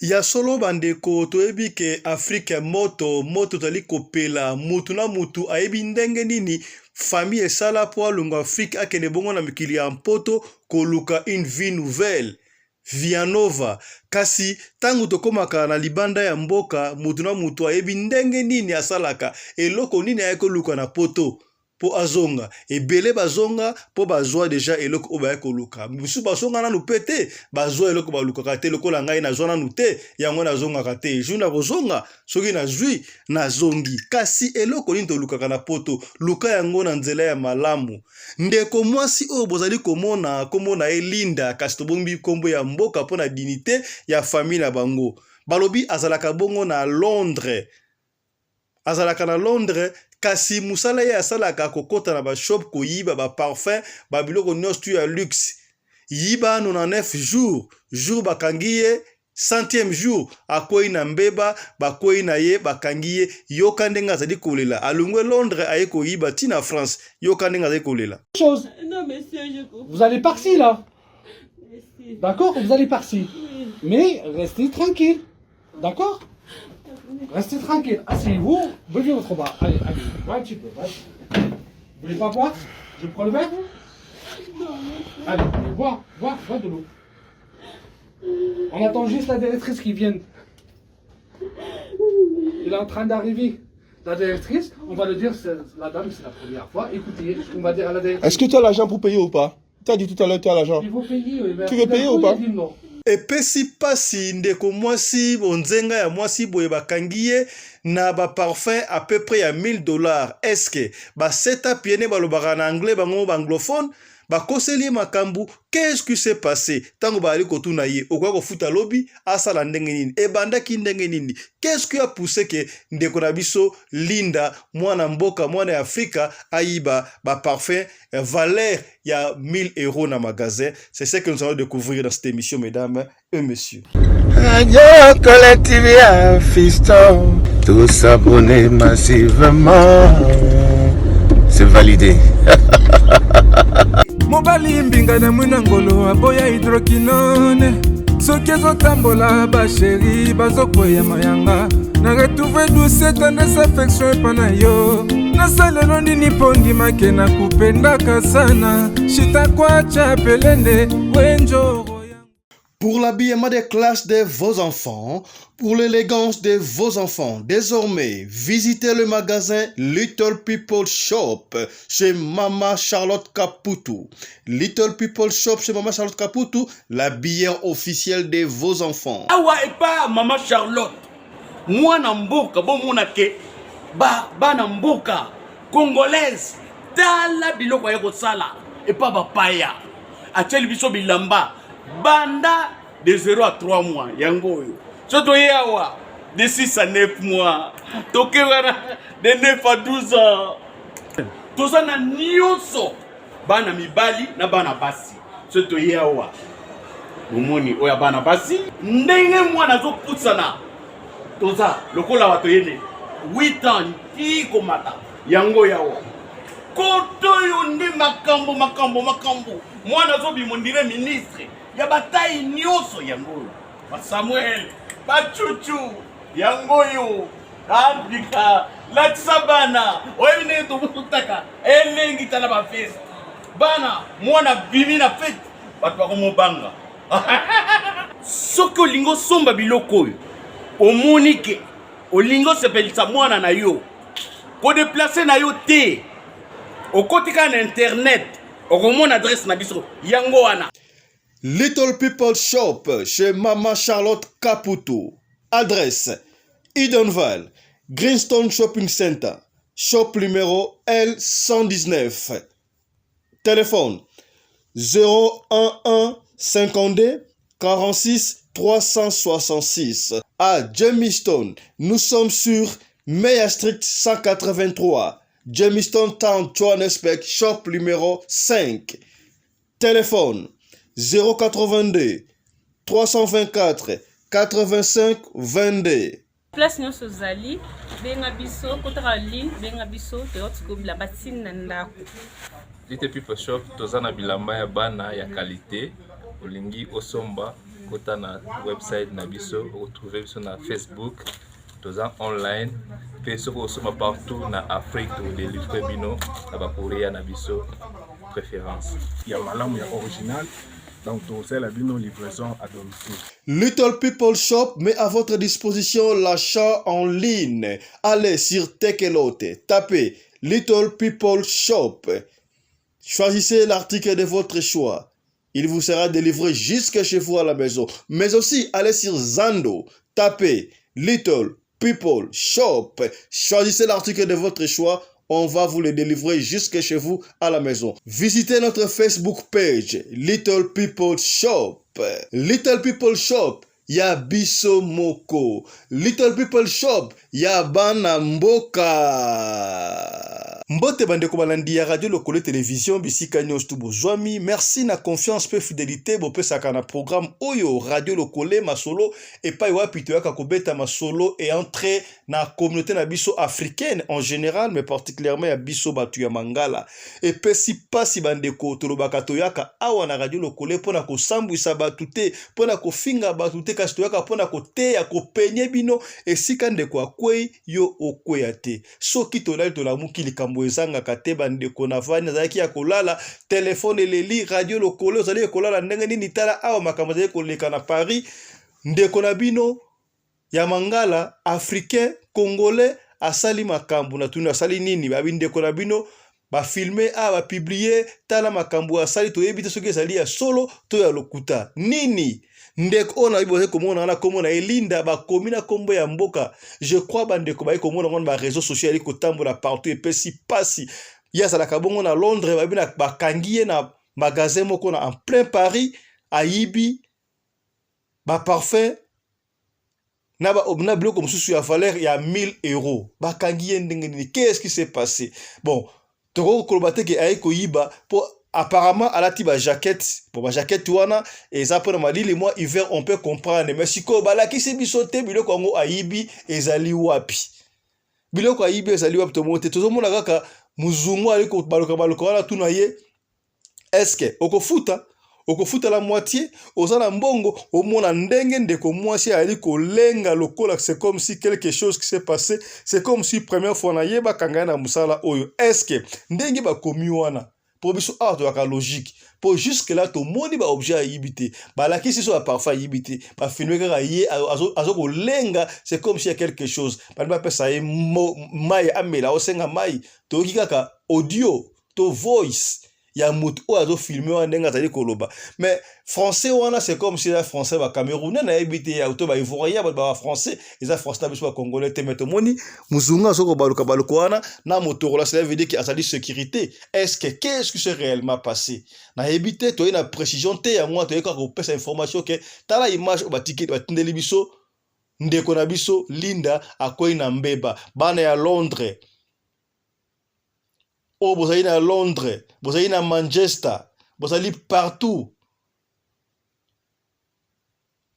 Ya solo bandeko toyebi ke Afrique moto tali kopela mutu na mutu ayebi ndenge nini famille esala po alonga Afrique akende bongo na mikili ya mpoto koluka une vie nouvelle via nova kasi tangu tokomaka na libanda ya mboka mutu na mutu ayebi ndenge nini asalaka eloko nini ayekoluka na poto po azonga ebele bazonga po bazwa deja eloko oba koluka musu bazonga nanu pete bazwa eloko baluka te lokola ngai na zona nanu te yango na zonga kate juna bozonga soki na zui na zongi kasi eloko nini tolukaka na poto luka yango na nzela ya malamu ndeko mwasi oyo bozali komona elinda kasi tobombi kombo ya mboka po na dignité ya famille na bango balobi azalaka bongo na Londres kasi musala ye asalaka kokota na ba shop koyiba ba parfum ba biloko nyonso ya luxe yiba 99 jour bakangiye 100e jour akoyi na mbeba bakoyi na ye bakangiye yoka ndenga azali kolela alungwe Londres aye koyiba tina France yoka ndenga azali kolela chose. Non monsieur, je comprends. Vous allez par-ci là. D'accord, vous allez par-ci. Mais restez tranquille. D'accord? Restez tranquille, asseyez-vous, buvez votre bar. Allez, bois un petit peu, vas-y. Vous voulez pas boire? Je prends le verre? Allez, bois de l'eau. On attend juste la directrice qui vienne. Il est en train d'arriver. La directrice, on va le dire, la dame, c'est la première fois. Écoutez, on va dire à la directrice. Est-ce que tu as l'argent pour payer ou pas? Tu as dit tout à l'heure que tu as l'argent. Il faut payer, oui. Tu veux payer ou pas? Non. epesi pasi ndeko mwasi bonzenga ya mwasi boye bakangiye na ba parfum à peu près ya $1000 eske ba setup yene balobaka na anglais bango anglophone bakoseli makambu qu'est-ce qui s'est passé tango bali kotuna ye okwa kofuta lobi asala ndenge nini ebandaki ndenge nini qu'est-ce qui a poussé que ndeko na biso linda mwana mboka mwana Afrika ayiba ba parfum valeur ya 1000 € na magasin c'est ce que nous allons découvrir dans cette émission mesdames et messieurs. Radio Collective Fiston, tous s'abonner massivement, c'est validé. Mobali mbinga na mwina ngolo aboya hydroquinone soki ezotambola basheri bazokwea mayanga na retrouve douce tendresse affection epa na yo nasalelo ndini mpo ndimake na kupendaka sana shitakwacha pelende wenjoro. Pour l'habillement des classes de vos enfants, pour l'élégance de vos enfants, désormais, visitez le magasin Little People Shop chez Mama Charlotte Caputo. Little People Shop chez Mama Charlotte Caputo, la bière officielle de vos enfants. Awa et pas Mama Charlotte. Moi namboka bon monake ba namboka congolaise tala biloko ya kosala et pas bapaya. Acheli biso bilamba. Banda de 0 à 3 mois, yango yo. Soto yawa de 6 à 9 mois. Toke wana de 9 à 12 ans. Toza na nyonso. Bana mibali na bana basi. Soto yawa. Bomoni oya bana basi. Ndenge mwana zo putsana. Toza lokola wato yene 8 ans ti komata. Yango yawa. Koto yo ndi makambo. Mwana zo bimondire ministre. Ya bataille nyoso yango ba Samuel ba Chuchu yango yo andika la tsabana oyine to mutaka elengi tala ba fest bana mwana bimi na fete bato ba komobanga soko lingo somba biloko yo omonike olingo sepelisa mwana na yo ko déplacer na yo te okotika na internet okomona adresse na biso yango wana. Little People Shop chez Mama Charlotte Caputo. Adresse Edenval, Greenstone Shopping Center, shop numéro L119. Téléphone 011 52 46 366. À Jamestown, nous sommes sur Meya Street 183. Jamestown Town, Johannesburg, shop numéro 5. Téléphone 082 324 85 22. Place nyonso zali benga biso kotaka ligne benga biso toyoti kobila batine na ndako. Little People Shop tozana bilamba ya bana ya qualité olingi osomba kota na website na biso retrouver biso na Facebook toza online pe soko osoma partout na Afrique to délivrer bino na ba courrier na biso préférence ya malamu ya original. Donc, c'est la livraison à domicile. Little People Shop met à votre disposition l'achat en ligne. Allez sur Tekelote, tapez Little People Shop. Choisissez l'article de votre choix. Il vous sera délivré jusque chez vous à la maison. Mais aussi, allez sur Zando, tapez Little People Shop. Choisissez l'article de votre choix. On va vous le délivrer jusque chez vous à la maison. Visitez notre Facebook page, Little People Shop. Little People Shop, ya biso moko. Little People Shop, ya bana mboka. Mbote bandeko balandi ya radio lokole télévision bisika nyos tubo zwami. Merci na confiance pe fidélité bo pesaka na programme oyo radio lokole masolo et pa wapi to yaka kobeta masolo et entrer na communauté na biso africaine en général mais particulièrement ya biso batu ya mangala et pe si pasi bandeko tolobaka to yaka awa na radio lokole pona ko sambwisa batu te pona ko finga batu te kasi to yaka pona ko te ya ko penye bino et sika ndeko akwei yo okweya te soki tolali tolamuki likambo ezanga kate bandeko na vani azalaki ya kolala telefone eleli radio lokole ozali kolala ndenge nini tala awa makambo ezali koleka na Paris ndeko na bino ya mangala africain congolais asali makambo na tuni asali nini babi ndeko na bino ba filmer ba publier tala makambo asali toyebi te soki ezali ya solo to ya lokuta nini ndeko ona iboze komona na komona elinda ba komina kombo ya mboka je crois bandeko ba komona ngona ba réseaux sociaux ali kotambola partout et pesi pasi ya sala kabongo na Londres ba bina ba kangiye na magasin moko na en plein Paris ayibi ba parfum na ba obna bloko mususu ya valeur ya 1000 €. Ba kangiye ndenge ni qu'est-ce qui s'est passé? Bon, toko kolobate ke ay koyiba pour apparemment alati ba jaquette pour ba jaquette wana et ça pour malili moi hiver on peut comprendre mais siko balaki se bisote biloko ngo ayibi ezali wapi biloko ayibi ezali wapi to monte to mona kaka muzungu ali ko baloko wana tuna ye est-ce que okofuta la moitié ozana mbongo omona ndenge ndeko mwasi ali kolenga lokola c'est comme si quelque chose qui s'est passé c'est comme si première fois na yeba kanga na musala oyo est-ce que ndenge ba komi wana pour biso art de logique pour jusque là to moni ba objet à yibité ba la qui se soit parfois yibité ba filmer ka yé azo ko lenga c'est comme s'il y a quelque chose ba pesa e mai amela o senga mai to kikaka audio to voice ya mutu o azo filmer wa ndenga tali koloba mais français wana c'est comme si la français ba camerounais na yibité ya auto ba ivoirien ba français et ça français ba congolais te meto moni muzunga soko baluka wana na motorola cela veut dire que asali sécurité est-ce que qu'est-ce qui s'est réellement passé na yibité to ina précision te ya moi to ka ko pesa information que tala image ba ticket ba tindeli biso ndeko na biso Linda akoyi na mbeba bana ya Londres. Oh, vous allez à Londres, vous allez à Manchester, vous allez partout.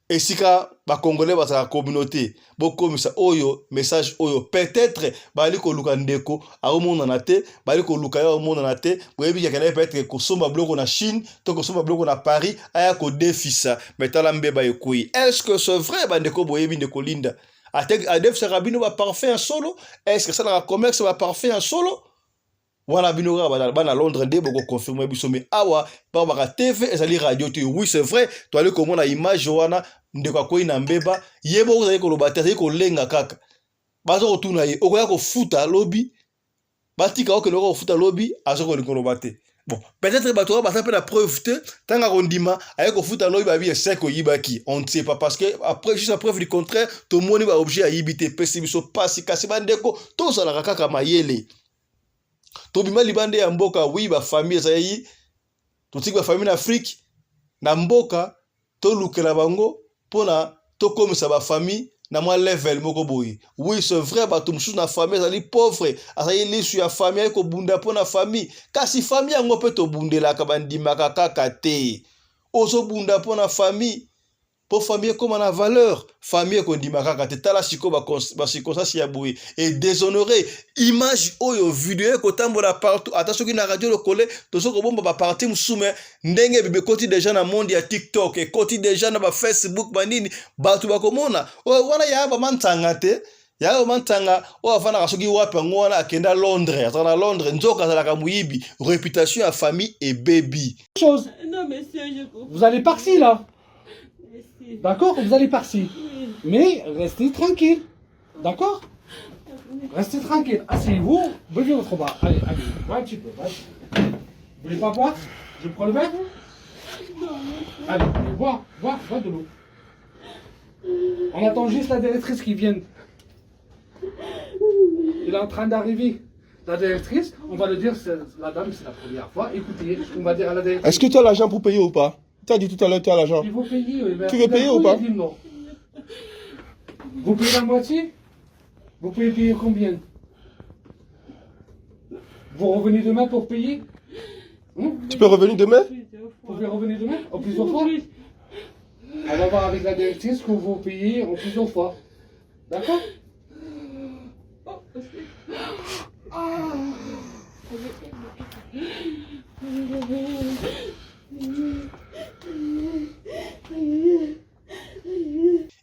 Et si ba Congolais ba sa communauté, beaucoup ça oyo message oyo peut-être ba li ko luka ndeko a omonda na te, ba li ko luka ya omonda na te, boyebi ya kala peut-être ko somba bloko na Chine, to ko somba bloko na Paris, aya ko defisa, metala mbeba ekui. Est-ce que c'est vrai ba ndeko boyebi ndeko Linda? A def sa rabino ba parfait en solo? Est-ce que ça la commerce ba parfait en solo? Wana binora bana Londres nde boko confirmer biso mais awa ba ba TV ezali radio tu oui c'est vrai to aller komona image wana ndeko akoyi na mbeba yebo ozali ko lobata ezali ko lenga kaka bazo kotuna ye okoya ko futa lobby batika oke loko futa lobby azoko ko lobate bon peut-être bato ba sa pe la preuve te tanga kondima aye ko futa lobby ba bi seko yibaki on ne sait pas parce que après juste la preuve du contraire to moni ba objet a yibité pesi biso pasi kasi bandeko to sala kaka mayele tobima libande ya mboka oui ba famille zayi totiki ba famille na Afrique na mboka to lukela bango pona to komisa ba famille na moi level moko boyi oui c'est vrai ba to msusu na famille zali pauvre azayi lisu ya famille ko bunda pona famille kasi famille yango pe to bundela ka bandima kaka te ozo bunda pona famille pour famille comme na valeur famille kondimaka kate tala siko ba circonstance ya boye et déshonorer image oyo vidéo kotambola partout attention ki na radio le collé tozo ko bomba ba parti musume ndenge bebe koti déjà na monde ya TikTok et koti déjà na ba Facebook banini batu bakomona wana ya ba mantanga te ya mantanga o afana kasoki wapi ngwana akenda Londres atana Londres nzoka zalaka muyibi réputation ya famille et baby chose. Non, monsieur, je comprends. Vous allez par-ci, là. Merci. D'accord? Vous allez par-ci. Oui. Mais restez tranquille. D'accord? Restez tranquille. Asseyez-vous. Buvez votre bar. Allez, allez. Va un petit peu. Va un petit peu. Vous voulez pas boire? Je prends le verre? Allez, allez, bois de l'eau. On attend juste la directrice qui vienne. Il est en train d'arriver. La directrice, on va le dire, la dame, c'est la première fois. Écoutez, on va dire à la directrice. Est-ce que tu as l'argent pour payer ou pas? Tu as dit tout à l'heure, tu as l'argent. Il faut payer, oui. Tu veux payer ou pas? Non. Vous payez la moitié? Vous pouvez payer combien? Vous revenez demain pour payer? Tu peux revenir demain? Vous pouvez revenir demain en plusieurs fois? On va voir avec la directrice que vous payez en plusieurs fois. D'accord?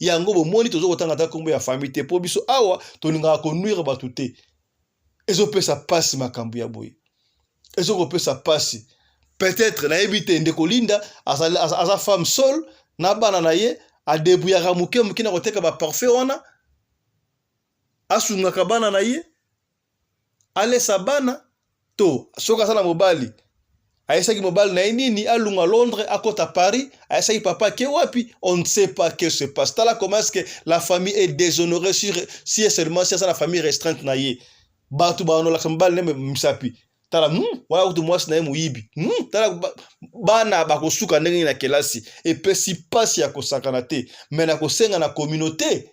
yango bomoni tozo kotanga ta kombo ya famille te po biso awa tolinga ko nuire batu te ezopesa pasi makambo ya boye ezokopesa pasi peut-être na ebite ndeko linda aza femme seule na bana na ye adebuyaka muke na koteka ba parfait wana asungaka bana na ye alesa bana to soka sana mobali aisaki mobali na nini alunga Londres akota Paris aisaki papa ke wapi on ne sait pas que se passe tala comment est-ce que la famille est déshonorée si est seulement si la famille restreinte na ye batu ba no la mobali ne msapi tala wala kutu mwasi na ye muyibi tala bana bakosuka ndenge na kelasi et pesi pasi ya kosakana te mais na kosenga na communauté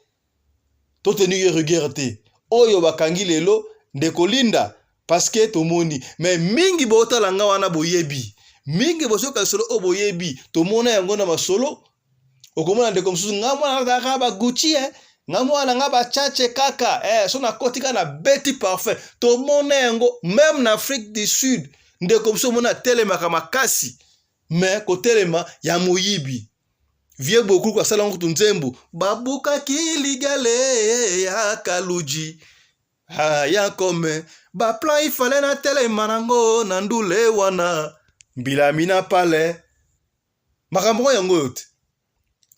to tenir rigueur te oyo bakangi lelo ndeko linda parce que tomoni mais mingi botala nga wana boyebi mingi bosoka solo o boyebi tomona yango na masolo okomona ndeko msusu nga mwana na ba Gucci nga mwana nga ba chache kaka so na kotika na beti parfait tomona yango même na Afrique du Sud ndeko msusu mona telema kama kasi mais ko telema ya moyibi vie beaucoup kwa sala ngutu nzembo babuka kiligale ya kaluji ya kome ba plan ifale na telema nango na ndule wana mbilamina pale makambo yango yote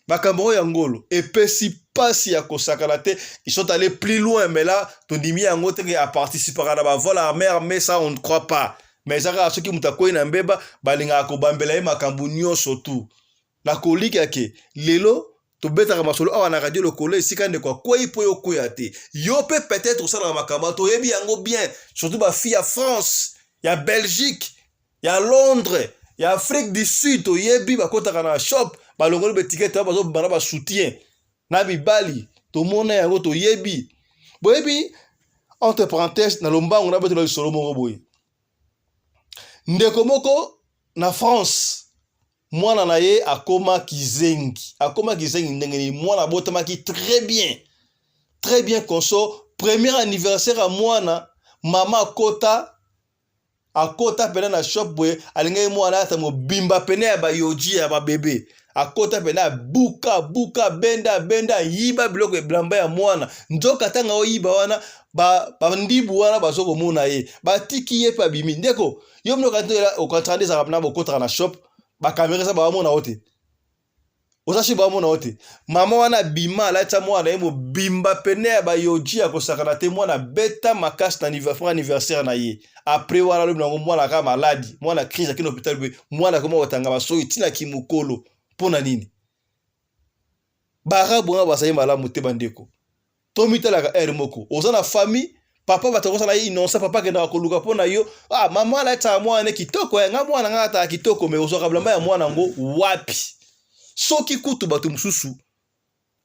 makambo yangolo epesi pasi ya kosakana te ils sont allés plus loin mais là tondimi yango te a participer à la vol à mer mais ça on ne croit pas mais ça ka soki mutakoi na mbeba balinga ko bambela e makambo nyonso tout la kolika ke lelo to betaka masolo awa na radio le collège sikande kwa ipo yo koya te yo peut-être ça na makambo to yebi yango bien surtout ba fille à France ya Belgique ya Londres ya Afrique du Sud to yebi ba kotaka na shop ba longolo be ticket ba zo bana ba soutien na bibali to mona yango to yebi boyebi entre parenthèses na lombango na beto le solo mo boye ndeko moko na France mwana na ye akoma kizengi ndenge ni mwana botamaki très bien konso premier anniversaire a mwana mama akota pena na shop boye alinga mwana ata mo bimba pena ya ba yoji ya ba bebe akota pena buka benda yiba biloko blamba ya mwana nzoka tanga o yiba wana ba ndibu wana bazoko mona ye batiki ye pa bimi ndeko yo mnoka ntela o contrat des arabes na bokota na shop ba caméra ça ba mona ote osashi ba mona ote mama wana bima la tsa mwana ye mo bimba pene ba yoji ya kosakana te mwana beta makasi na anniversaire na ye après wana lo mwana mwana ka maladi mwana crise akino hôpital mwana koma otanga ba soyi tina kimukolo pona nini barabu nga basayi malamu te bandeko to mitala moko ozana famille papa batakosa na innocent papa kenda koluka pona yo mama la ta mwana kitoko nga mwana nga ta kitoko me ozoka blamba ya mwana ngo wapi soki kutu batu mususu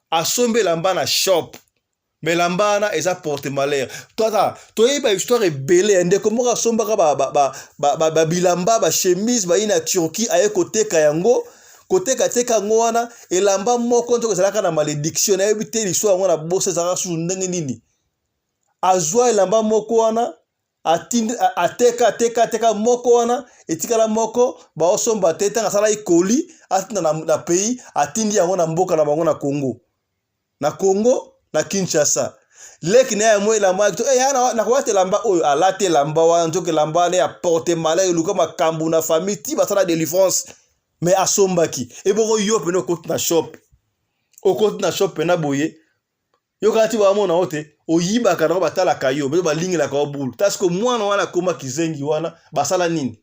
asombe lamba na shop mais lamba na eza porte malheur to yeba histoire belé ndeko moka somba ka ba bilamba ba chemise ba ina Turquie aye koteka yango koteka teka ngwana elamba moko ntoko ezalaka na malédiction na yebi te liso yango na bosa ezalaka susu ndenge nini azwa elamba moko wana ateka moko wana etikala moko baosomba te tanga sala ikoli atinda na pays atindi yango na mboka na bango na Congo na Kinshasa leki na ya mo elamba to na ko elamba oyo alate elamba wana ntoke elamba ne ya porte malheur eluka makambo na famille ti basala délivrance mais asombaki eboko yo pene okoti na shop pena boye yo kati ba mona ote oyibaka na batala kayo be balingela ka obulu tasko mwana wana koma kizengi wana basala nini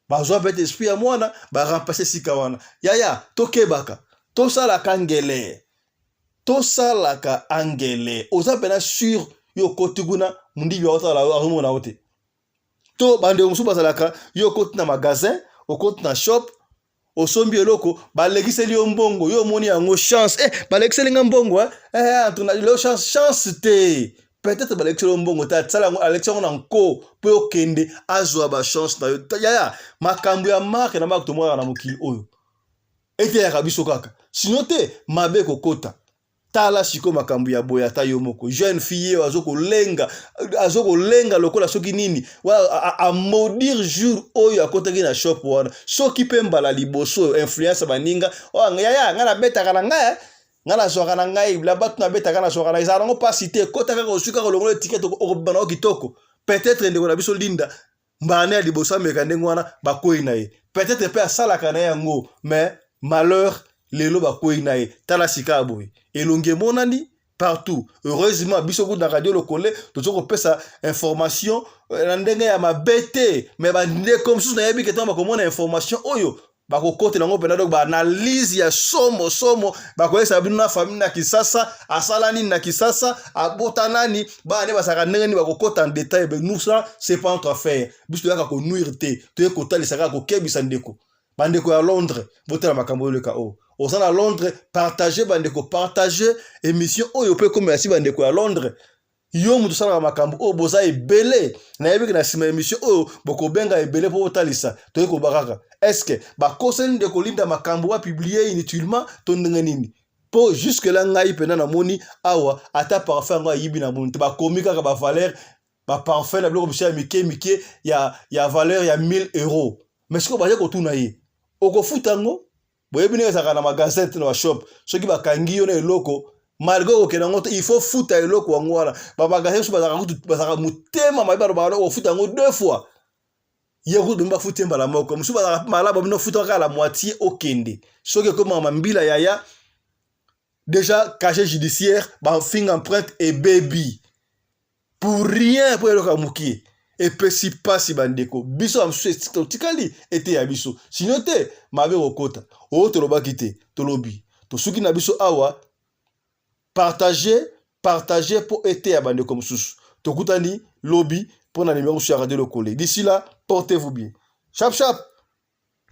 bazwa bete esprit ya mwana ba remplacer sika wana yaya tokebaka tosalaka angele oza pena sur yo kotiguna mundi yo otala arumona ote to bande musu basalaka yo koti na magasin okoti na shop osombi eloko balekiseli yo mbongo yo moni yango chance balekiseli nga mbongo tuna le chance te peut-être balekiseli yo mbongo ta tsala ngo alexandre na nko pe okende azwa ba chance na yo yaya makambo ya marque na marque to mwana na mokili oyo ete ya kabiso kaka sinon te mabe kokota tala siko makambo ya boya ta yo moko jeune fille azoko lenga lokola soki nini a maudire jour oyo akotaki na shop wana soki pemba la liboso influence baninga yaya ngana betaka na ngai ngana soka na ngai la batu na betaka na soka na izala ngo pas cité kotaka ko suka ko longola ticket ko bana okitoko peut-être ndeko na biso linda mbane ya liboso ameka ndengo wana bakoyi na ye peut-être pe asalaka na yango mais malheur lelo bakoyi na ye tala sika boy elonge monani partout heureusement biso ku na radio lokole tozoko pesa information na ndenge ya mabete mais ba ndeko msusu na yebi ke tamba komona information oyo bakokote nango pena donc ba analyse ya somo bakoyesa bino na famille na Kisasa asala nini na Kisasa abota nani ba ne basaka ndenge ni bakokota en détail mais nous ça c'est pas notre affaire biso yaka ko nuire te to ekota lisaka ko kebisa ndeko bandeko ya Londres botela makambo le KO au sein à Londres partager bandeko partager émission oyo pe comme asi bandeko ya Londres yo mutu sala makambo o boza ebele na yebi na sima émission oyo boko benga ebele po otalisa to eko bakaka est-ce que ba koseni de kolinda makambo wa publier inutilement to ndenge nini po jusque là ngai pena na moni awa ata parfum ngo yibi na moni te ba komika ka ba valeur ba parfum na bloko bishya mike ya valeur ya 1000 €. Mais ce que ba ko tuna ye oko futango boyebi neza kana magasin na shop soki bakangi yo na eloko malgré okenango il faut futa eloko wango wana ba magasin so bazaka mutema mabaro ba o futa ngo 2 fois yego dumba futemba la moko musu bazaka malaba bino futa ka la moitié okende soki comme mambila yaya déjà casier judiciaire ba fingerprint et baby pour rien pour eloko muki et pesi pasi bandeko biso amsu tikali ete ya biso sinon te mabe okota o to lobaki te to lobi to suki na biso awa partager pour ete ya bandeko msusu to kutani lobi pour na numéro sur radio lokole d'ici là portez-vous bien chap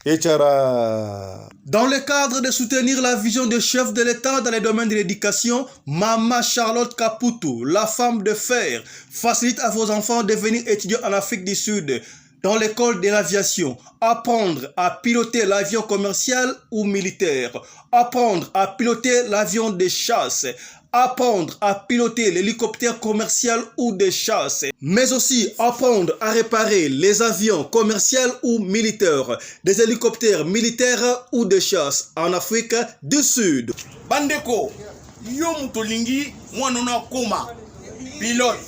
et tchara. Dans le cadre de soutenir la vision du chef de l'État dans les domaines de l'éducation, Maman Charlotte Caputo, la femme de fer, facilite à vos enfants de devenir étudiants en Afrique du Sud dans l'école de l'aviation, apprendre à piloter l'avion commercial ou militaire, apprendre à piloter l'avion de chasse, apprendre à piloter l'hélicoptère commercial ou de chasse, mais aussi apprendre à réparer les avions commerciaux ou militaires, des hélicoptères militaires ou de chasse en Afrique du Sud. Bandeko, yo mutolingi mwanona koma, pilote,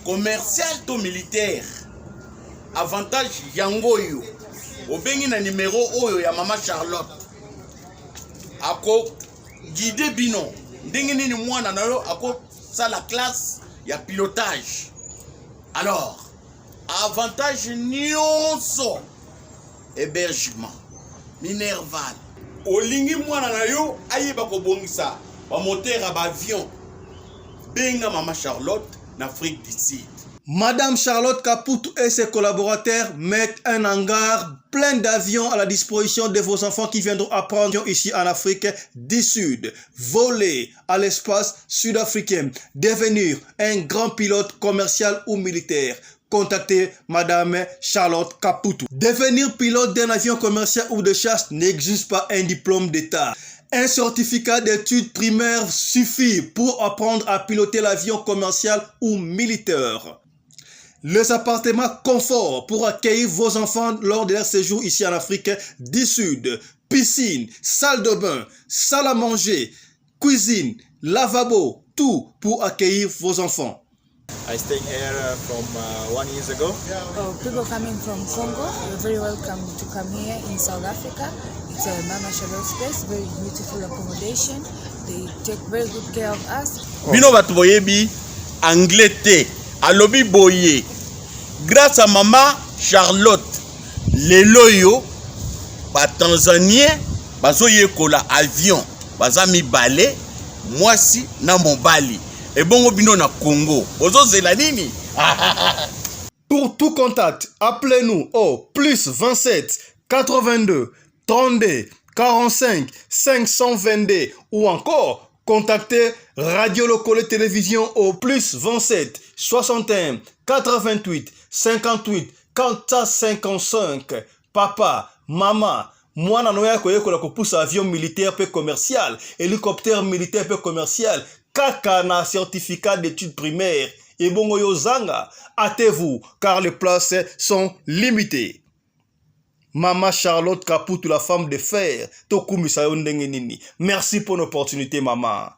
commercial to militaire, avantage yango yo, obengi na numéro oyo ya Maman Charlotte, ako guide bino, ndenge nini mwana na yo ako sa la classe ya pilotage. Alors, avantage nyonso, hébergement, minerval, olingi mwana na yo ayeba ko bongisa ba moteur à avion, benga Maman Charlotte en Afrique du Sud. Madame Charlotte Caputo et ses collaborateurs mettent un hangar plein d'avions à la disposition de vos enfants qui viendront apprendre ici en Afrique du Sud. Voler à l'espace sud-africain, devenir un grand pilote commercial ou militaire, contactez Madame Charlotte Caputo. Devenir pilote d'un avion commercial ou de chasse n'exige pas un diplôme d'État. Un certificat d'études primaires suffit pour apprendre à piloter l'avion commercial ou militaire. Les appartements confort pour accueillir vos enfants lors de leur séjour ici en Afrique du Sud. Piscine, salle de bain, salle à manger, cuisine, lavabo, tout pour accueillir vos enfants. I stayed here from 1 year ago. People coming from Congo, you're very welcome to come here in South Africa. It's a Mama Charlotte space, very beautiful accommodation. They take very good care of us. Bino batu boyebi anglais te, alobi boye. Grâce à Mama Charlotte, lelo yo ba Tanzanien bazo yekola avion, baza mibale, mwasi na mobali. Et bon bino na Congo. Ozo zela nini? Pour tout contact, appelez-nous au plus 27 82 32 45 522 ou encore contactez Radio Locale Télévision au plus 27 61 88 58 455. Papa, maman, mwana noya koyekola kopusa avion militaire pe commercial, hélicoptère militaire pe commercial, kaka na certificat d'études primaires. Et bongo yozanga, hâtez-vous car les places sont limitées. Mama Charlotte Caputo, la femme de fer, Tokumisa Yondenge Nini. Merci pour l'opportunité, maman.